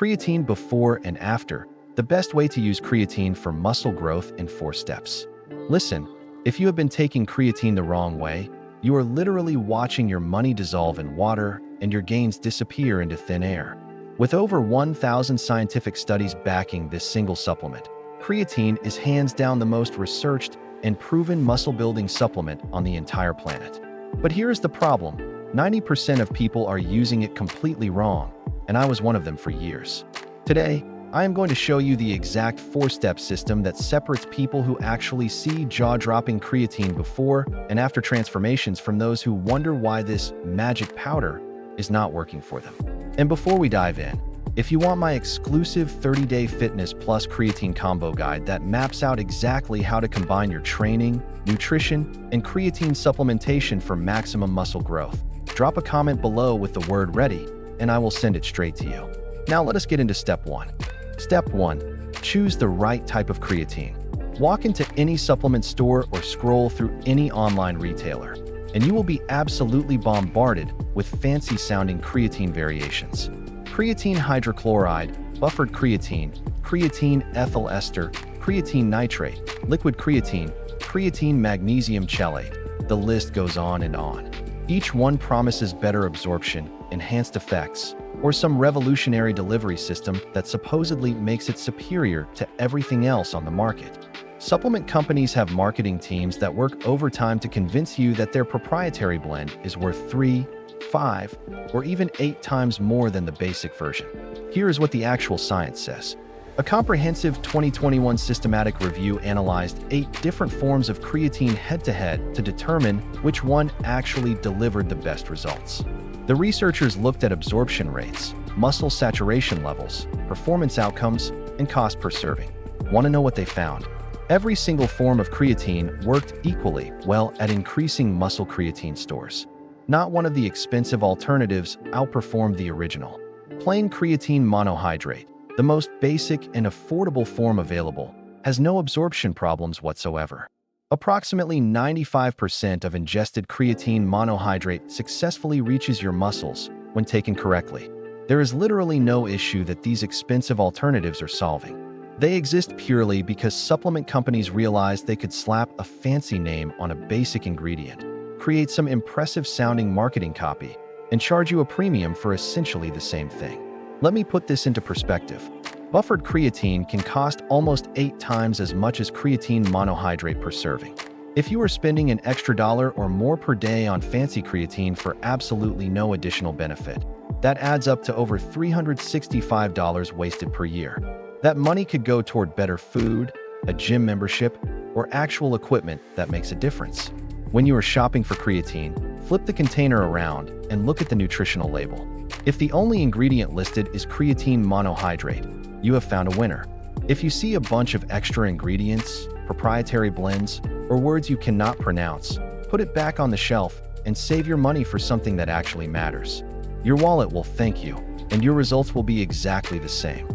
Creatine before and after, the best way to use creatine for muscle growth in 4 steps. Listen, if you have been taking creatine the wrong way, you are literally watching your money dissolve in water and your gains disappear into thin air. With over 1,000 scientific studies backing this single supplement, creatine is hands down the most researched and proven muscle-building supplement on the entire planet. But here is the problem: 90% of people are using it completely wrong, and I was one of them for years. Today, I am going to show you the exact 4-step system that separates people who actually see jaw-dropping creatine before and after transformations from those who wonder why this magic powder is not working for them. And before we dive in, if you want my exclusive 30-day fitness plus creatine combo guide that maps out exactly how to combine your training, nutrition, and creatine supplementation for maximum muscle growth, drop a comment below with the word ready, and I will send it straight to you. Now let us get into step 1. Step 1. Choose the right type of creatine. Walk into any supplement store or scroll through any online retailer, and you will be absolutely bombarded with fancy-sounding creatine variations. Creatine hydrochloride, buffered creatine, creatine ethyl ester, creatine nitrate, liquid creatine, creatine magnesium chelate. The list goes on and on. Each one promises better absorption, enhanced effects, or some revolutionary delivery system that supposedly makes it superior to everything else on the market. Supplement companies have marketing teams that work overtime to convince you that their proprietary blend is worth 3, 5, or even 8 times more than the basic version. Here is what the actual science says. A comprehensive 2021 systematic review analyzed 8 different forms of creatine head-to-head to determine which one actually delivered the best results. The researchers looked at absorption rates, muscle saturation levels, performance outcomes, and cost per serving. Want to know what they found? Every single form of creatine worked equally well at increasing muscle creatine stores. Not one of the expensive alternatives outperformed the original. Plain creatine monohydrate, the most basic and affordable form available, has no absorption problems whatsoever. Approximately 95% of ingested creatine monohydrate successfully reaches your muscles when taken correctly. There is literally no issue that these expensive alternatives are solving. They exist purely because supplement companies realized they could slap a fancy name on a basic ingredient, create some impressive-sounding marketing copy, and charge you a premium for essentially the same thing. Let me put this into perspective. Buffered creatine can cost almost 8 times as much as creatine monohydrate per serving. If you are spending an extra $1 or more per day on fancy creatine for absolutely no additional benefit, that adds up to over $365 wasted per year. That money could go toward better food, a gym membership, or actual equipment that makes a difference. When you are shopping for creatine, flip the container around and look at the nutritional label. If the only ingredient listed is creatine monohydrate, you have found a winner. If you see a bunch of extra ingredients, proprietary blends, or words you cannot pronounce, put it back on the shelf and save your money for something that actually matters. Your wallet will thank you, and your results will be exactly the same.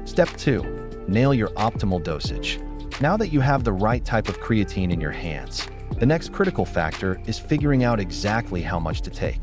Step 2. Nail your optimal dosage. Now that you have the right type of creatine in your hands, the next critical factor is figuring out exactly how much to take.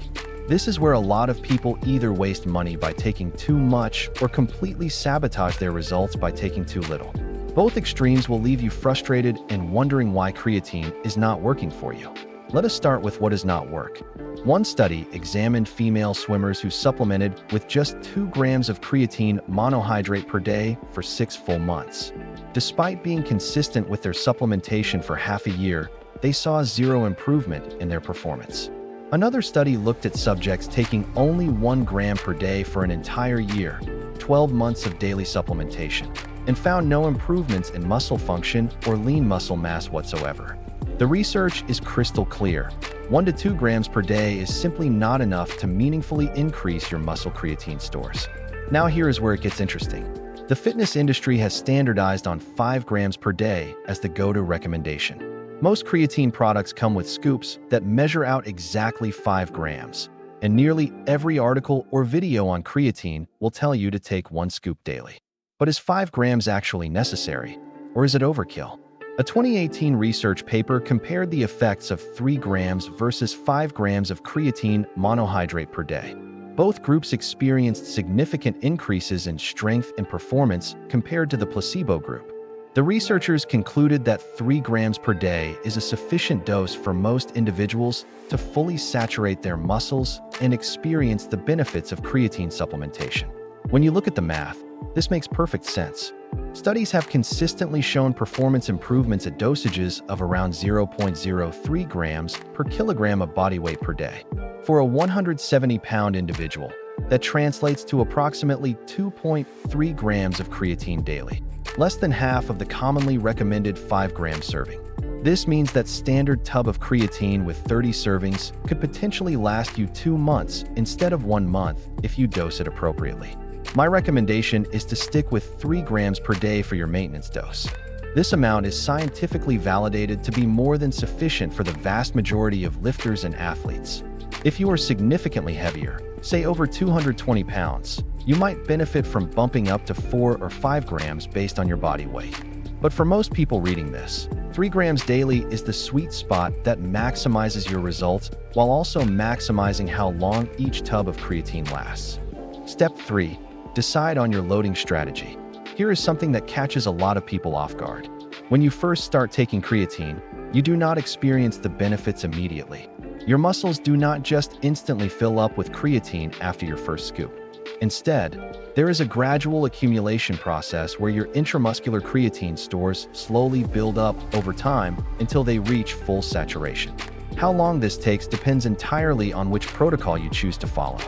This is where a lot of people either waste money by taking too much or completely sabotage their results by taking too little. Both extremes will leave you frustrated and wondering why creatine is not working for you. Let us start with what does not work. One study examined female swimmers who supplemented with just 2 grams of creatine monohydrate per day for 6 full months. Despite being consistent with their supplementation for half a year, they saw 0 improvement in their performance. Another study looked at subjects taking only 1 gram per day for an entire year, 12 months of daily supplementation, and found no improvements in muscle function or lean muscle mass whatsoever. The research is crystal clear. 1 to 2 grams per day is simply not enough to meaningfully increase your muscle creatine stores. Now here is where it gets interesting. The fitness industry has standardized on 5 grams per day as the go-to recommendation. Most creatine products come with scoops that measure out exactly 5 grams, and nearly every article or video on creatine will tell you to take 1 scoop daily. But is 5 grams actually necessary, or is it overkill? A 2018 research paper compared the effects of 3 grams versus 5 grams of creatine monohydrate per day. Both groups experienced significant increases in strength and performance compared to the placebo group. The researchers concluded that 3 grams per day is a sufficient dose for most individuals to fully saturate their muscles and experience the benefits of creatine supplementation. When you look at the math, this makes perfect sense. Studies have consistently shown performance improvements at dosages of around 0.03 grams per kilogram of body weight per day. For a 170-pound individual, that translates to approximately 2.3 grams of creatine daily, less than half of the commonly recommended 5-gram serving. This means that standard tub of creatine with 30 servings could potentially last you 2 months instead of 1 month if you dose it appropriately. My recommendation is to stick with 3 grams per day for your maintenance dose. This amount is scientifically validated to be more than sufficient for the vast majority of lifters and athletes. If you are significantly heavier, say over 220 pounds, you might benefit from bumping up to 4 or 5 grams based on your body weight. But for most people reading this, 3 grams daily is the sweet spot that maximizes your results while also maximizing how long each tub of creatine lasts. Step 3. Decide on your loading strategy. Here is something that catches a lot of people off guard. When you first start taking creatine, you do not experience the benefits immediately. Your muscles do not just instantly fill up with creatine after your first scoop. Instead, there is a gradual accumulation process where your intramuscular creatine stores slowly build up over time until they reach full saturation. How long this takes depends entirely on which protocol you choose to follow.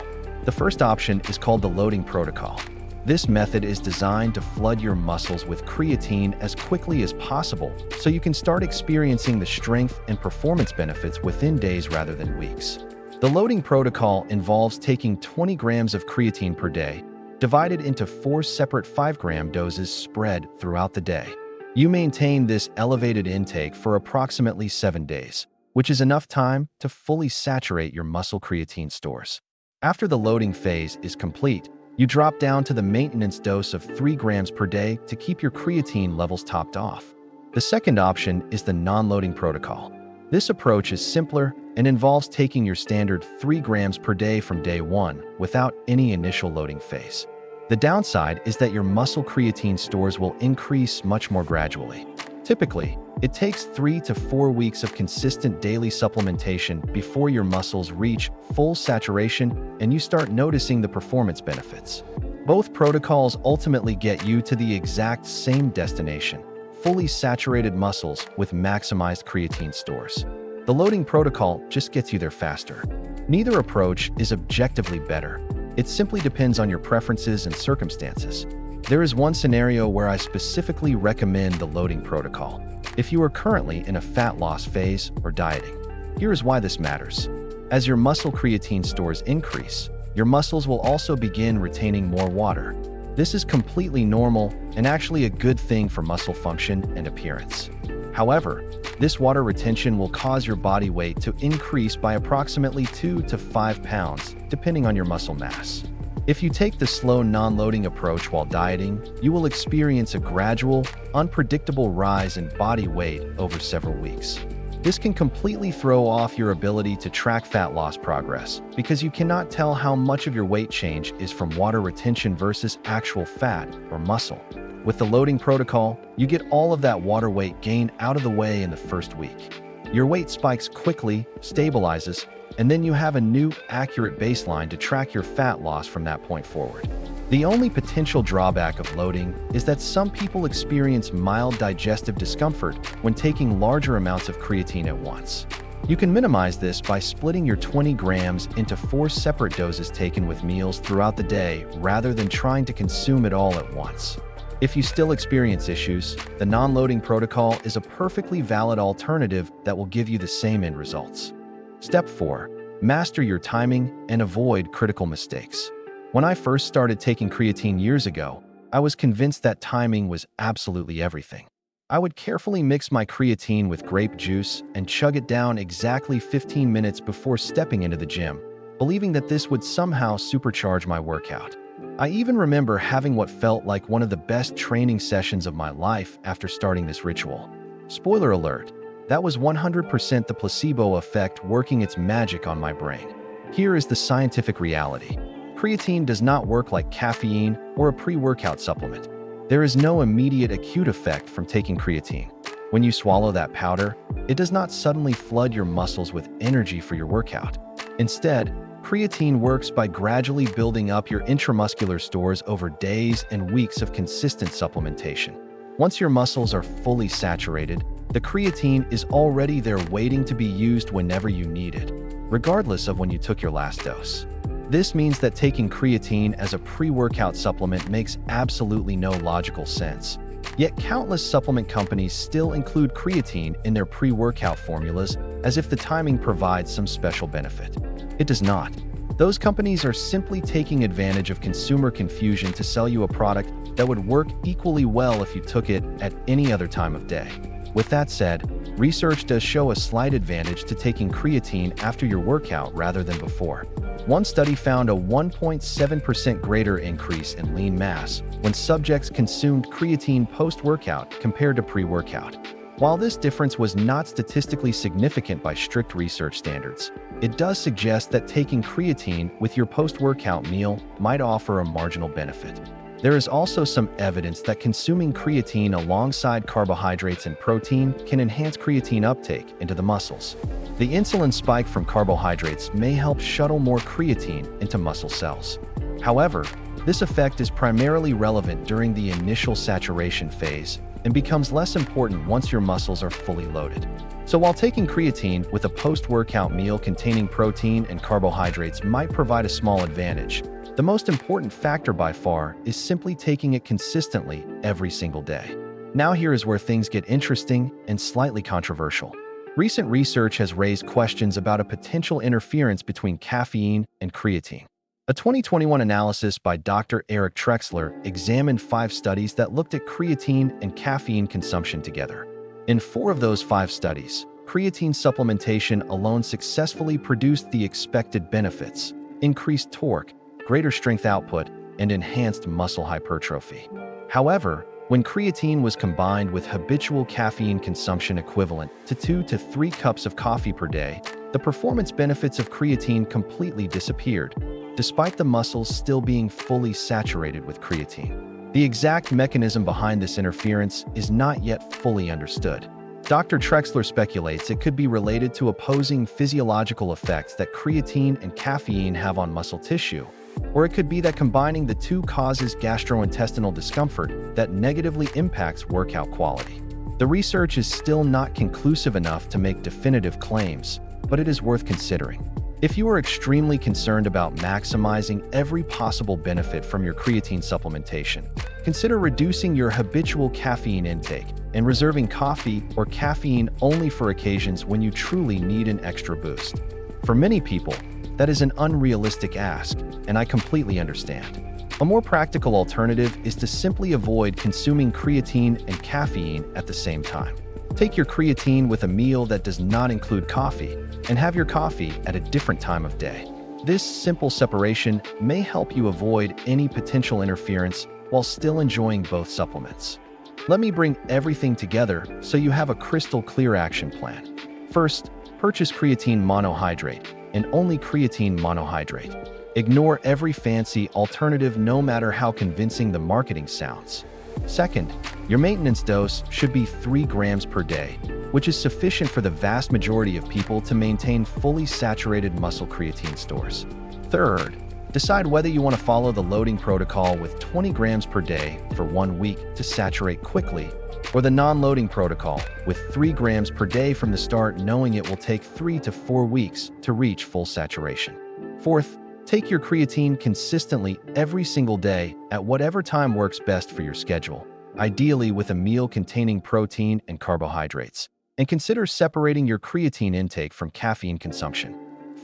The first option is called the loading protocol. This method is designed to flood your muscles with creatine as quickly as possible so you can start experiencing the strength and performance benefits within days rather than weeks. The loading protocol involves taking 20 grams of creatine per day, divided into 4 separate 5-gram doses spread throughout the day. You maintain this elevated intake for approximately 7 days, which is enough time to fully saturate your muscle creatine stores. After the loading phase is complete, you drop down to the maintenance dose of 3 grams per day to keep your creatine levels topped off. The second option is the non-loading protocol. This approach is simpler and involves taking your standard 3 grams per day from day 1 without any initial loading phase. The downside is that your muscle creatine stores will increase much more gradually. Typically, it takes 3 to 4 weeks of consistent daily supplementation before your muscles reach full saturation and you start noticing the performance benefits. Both protocols ultimately get you to the exact same destination: fully saturated muscles with maximized creatine stores. The loading protocol just gets you there faster. Neither approach is objectively better. It simply depends on your preferences and circumstances. There is one scenario where I specifically recommend the loading protocol: if you are currently in a fat loss phase or dieting. Here is why this matters. As your muscle creatine stores increase, your muscles will also begin retaining more water. This is completely normal and actually a good thing for muscle function and appearance. However, this water retention will cause your body weight to increase by approximately 2 to 5 pounds, depending on your muscle mass. If you take the slow non-loading approach while dieting, you will experience a gradual, unpredictable rise in body weight over several weeks. This can completely throw off your ability to track fat loss progress because you cannot tell how much of your weight change is from water retention versus actual fat or muscle. With the loading protocol, you get all of that water weight gain out of the way in the first week. Your weight spikes quickly, stabilizes, and then you have a new, accurate baseline to track your fat loss from that point forward. The only potential drawback of loading is that some people experience mild digestive discomfort when taking larger amounts of creatine at once. You can minimize this by splitting your 20 grams into 4 separate doses taken with meals throughout the day rather than trying to consume it all at once. If you still experience issues, the non-loading protocol is a perfectly valid alternative that will give you the same end results. Step 4. Master your timing and avoid critical mistakes. When I first started taking creatine years ago, I was convinced that timing was absolutely everything. I would carefully mix my creatine with grape juice and chug it down exactly 15 minutes before stepping into the gym, believing that this would somehow supercharge my workout. I even remember having what felt like one of the best training sessions of my life after starting this ritual. Spoiler alert, that was 100% the placebo effect working its magic on my brain. Here is the scientific reality. Creatine does not work like caffeine or a pre-workout supplement. There is no immediate acute effect from taking creatine. When you swallow that powder, it does not suddenly flood your muscles with energy for your workout. Instead, creatine works by gradually building up your intramuscular stores over days and weeks of consistent supplementation. Once your muscles are fully saturated, the creatine is already there waiting to be used whenever you need it, regardless of when you took your last dose. This means that taking creatine as a pre-workout supplement makes absolutely no logical sense. Yet countless supplement companies still include creatine in their pre-workout formulas as if the timing provides some special benefit. It does not. Those companies are simply taking advantage of consumer confusion to sell you a product that would work equally well if you took it at any other time of day. With that said, research does show a slight advantage to taking creatine after your workout rather than before. One study found a 1.7% greater increase in lean mass when subjects consumed creatine post-workout compared to pre-workout. While this difference was not statistically significant by strict research standards, it does suggest that taking creatine with your post-workout meal might offer a marginal benefit. There is also some evidence that consuming creatine alongside carbohydrates and protein can enhance creatine uptake into the muscles. The insulin spike from carbohydrates may help shuttle more creatine into muscle cells. However, this effect is primarily relevant during the initial saturation phase and becomes less important once your muscles are fully loaded. So while taking creatine with a post-workout meal containing protein and carbohydrates might provide a small advantage, the most important factor by far is simply taking it consistently every single day. Now here is where things get interesting and slightly controversial. Recent research has raised questions about a potential interference between caffeine and creatine. A 2021 analysis by Dr. Eric Trexler examined 5 studies that looked at creatine and caffeine consumption together. In 4 of those 5 studies, creatine supplementation alone successfully produced the expected benefits: increased torque, greater strength output, and enhanced muscle hypertrophy. However, when creatine was combined with habitual caffeine consumption equivalent to 2 to 3 cups of coffee per day, the performance benefits of creatine completely disappeared, despite the muscles still being fully saturated with creatine. The exact mechanism behind this interference is not yet fully understood. Dr. Trexler speculates it could be related to opposing physiological effects that creatine and caffeine have on muscle tissue, or it could be that combining the two causes gastrointestinal discomfort that negatively impacts workout quality. The research is still not conclusive enough to make definitive claims, but it is worth considering. If you are extremely concerned about maximizing every possible benefit from your creatine supplementation, consider reducing your habitual caffeine intake and reserving coffee or caffeine only for occasions when you truly need an extra boost. For many people, that is an unrealistic ask, and I completely understand. A more practical alternative is to simply avoid consuming creatine and caffeine at the same time. Take your creatine with a meal that does not include coffee, and have your coffee at a different time of day. This simple separation may help you avoid any potential interference while still enjoying both supplements. Let me bring everything together so you have a crystal clear action plan. First, purchase creatine monohydrate, and only creatine monohydrate. Ignore every fancy alternative no matter how convincing the marketing sounds. Second, your maintenance dose should be 3 grams per day, which is sufficient for the vast majority of people to maintain fully saturated muscle creatine stores. Third, decide whether you want to follow the loading protocol with 20 grams per day for 1 week to saturate quickly, or the non-loading protocol with 3 grams per day from the start, knowing it will take 3 to 4 weeks to reach full saturation. Fourth, take your creatine consistently every single day at whatever time works best for your schedule, ideally with a meal containing protein and carbohydrates, and consider separating your creatine intake from caffeine consumption.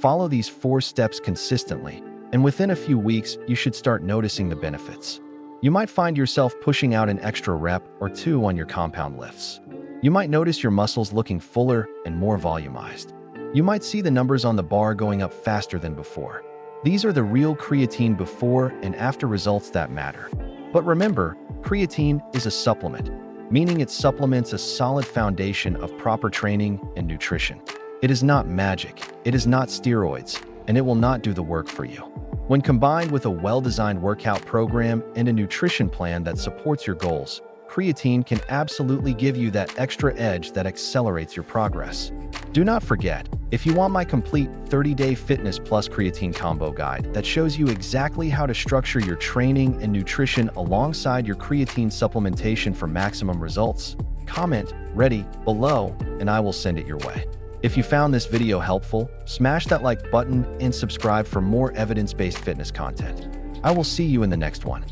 Follow these 4 steps consistently, and within a few weeks, you should start noticing the benefits. You might find yourself pushing out an extra rep or 2 on your compound lifts. You might notice your muscles looking fuller and more volumized. You might see the numbers on the bar going up faster than before. These are the real creatine before and after results that matter. But remember, creatine is a supplement, meaning it supplements a solid foundation of proper training and nutrition. It is not magic, it is not steroids, and it will not do the work for you. When combined with a well-designed workout program and a nutrition plan that supports your goals, creatine can absolutely give you that extra edge that accelerates your progress. Do not forget, if you want my complete 30-day fitness plus creatine combo guide that shows you exactly how to structure your training and nutrition alongside your creatine supplementation for maximum results, comment "ready" below and I will send it your way. If you found this video helpful, smash that like button and subscribe for more evidence-based fitness content. I will see you in the next one.